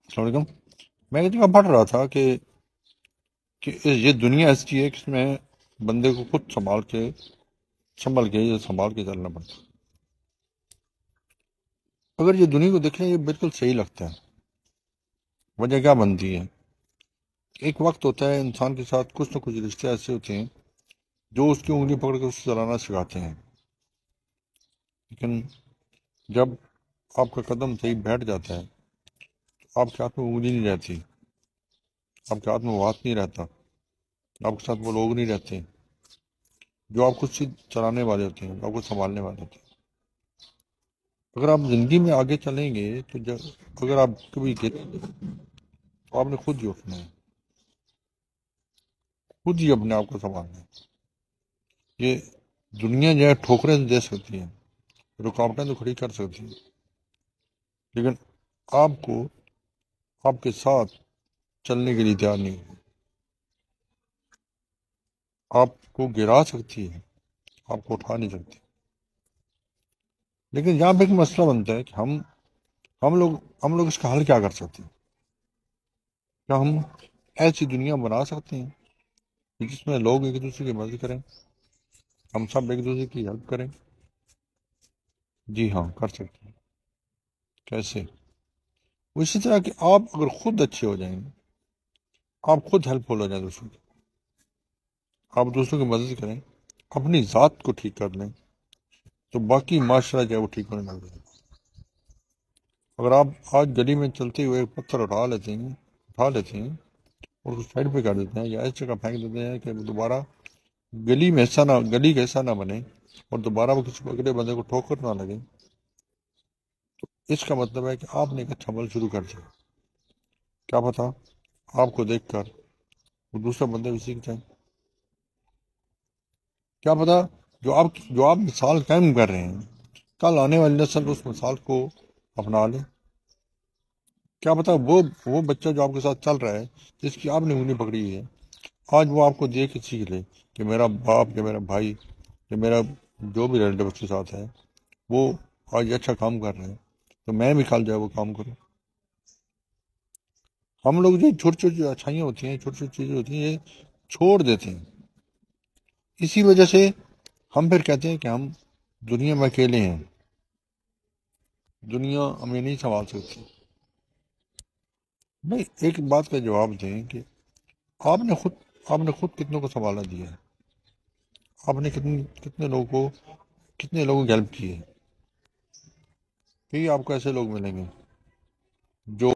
السلام علیکم۔ میں ایک جگہ پڑھ رہا تھا کہ یہ دنیا ایسی ہے کہ اس میں بندے کو خود سنبھل کے یا سنبھال کے چلنا پڑتا ہے۔ اگر یہ دنیا کو دیکھیں یہ بالکل صحیح لگتا ہے۔ وجہ کیا بنتی ہے؟ ایک وقت ہوتا ہے انسان کے ساتھ کچھ نہ کچھ رشتے ایسے ہوتے ہیں جو اس کی انگلی پکڑ کے اسے چلانا سکھاتے ہیں، لیکن جب آپ کا قدم صحیح بیٹھ جاتا ہے تو آپ کے ہاتھ میں انگلی نہیں رہتی، آپ کے ہاتھ میں وہ ہاتھ نہیں رہتا، آپ کے ساتھ وہ لوگ نہیں رہتے جو آپ کو چلانے والے ہوتے ہیں، آپ کو سنبھالنے والے ہوتے ہیں۔ اگر آپ زندگی میں آگے چلیں گے تو اگر آپ کبھی گریں گے تو آپ نے خود ہی اٹھنا ہے، خود ہی اپنے آپ کو سنبھالنا ہے۔ یہ دنیا جو ہے ٹھوکریں دے سکتی ہے، رکاوٹیں تو کھڑی کر سکتی ہے، لیکن آپ کو آپ کے ساتھ چلنے کے لیے تیار نہیں ہے۔ آپ کو گرا سکتی ہے، آپ کو اٹھا نہیں سکتی۔ لیکن یہاں پہ ایک مسئلہ بنتا ہے کہ ہم لوگ اس کا حل کیا کر سکتے ہیں؟ کیا ہم ایسی دنیا بنا سکتے ہیں کہ جس میں لوگ ایک دوسرے کی مدد کریں، ہم سب ایک دوسرے کی ہیلپ کریں؟ جی ہاں، کر سکتے ہیں۔ کیسے؟ وہ اسی طرح کہ آپ اگر خود اچھے ہو جائیں گے، آپ خود ہیلپ فل ہو جائیں دوسروں کی، آپ دوسروں کی مدد کریں، اپنی ذات کو ٹھیک کر لیں، تو باقی معاشرہ جو ہے وہ ٹھیک ہونے لگ جائے گا۔ اگر آپ آج گلی میں چلتے ہوئے ایک پتھر اٹھا لیتے ہیں اور اس کو سائڈ پہ کر دیتے ہیں یا ایسی جگہ پھینک دیتے ہیں کہ وہ دوبارہ گلی کا حصہ نہ بنے اور دوبارہ وہ کسی اگلے بندے کو ٹھوکر نہ لگے، تو اس کا مطلب ہے کہ آپ نے ایک اچھا عمل شروع کر دیا۔ کیا پتا آپ کو دیکھ کر وہ دوسرا بندے بھی سیکھ جائیں، کیا پتا جو آپ مثال قائم کر رہے ہیں کل آنے والی نسل اس مثال کو اپنا لے۔ کیا پتا وہ بچہ جو آپ کے ساتھ چل رہا ہے، جس کی آپ نے انگلی پکڑی ہوئی ہے، آج وہ آپ کو دیکھ کے سیکھ لے کہ میرا باپ یا میرا بھائی یا میرا جو بھی ریلیٹیو اس کے ساتھ ہے وہ آج اچھا کام کر رہے ہیں، تو میں بھی کل جائے وہ کام کروں۔ ہم لوگ جو چھوٹی چھوٹی اچھائیاں ہوتی ہیں، چھوٹی چھوٹی چیزیں ہوتی ہیں، یہ چھوڑ دیتے ہیں۔ اسی وجہ سے ہم پھر کہتے ہیں کہ ہم دنیا میں اکیلے ہیں، دنیا ہمیں نہیں سنبھال سکتی۔ بھائی ایک بات کا جواب دیں کہ آپ نے خود کتنوں کو سنبھالا دیا ہے؟ آپ نے کتنے لوگوں کی ہیلپ کی ہے؟ کہ آپ کو ایسے لوگ ملیں گے جو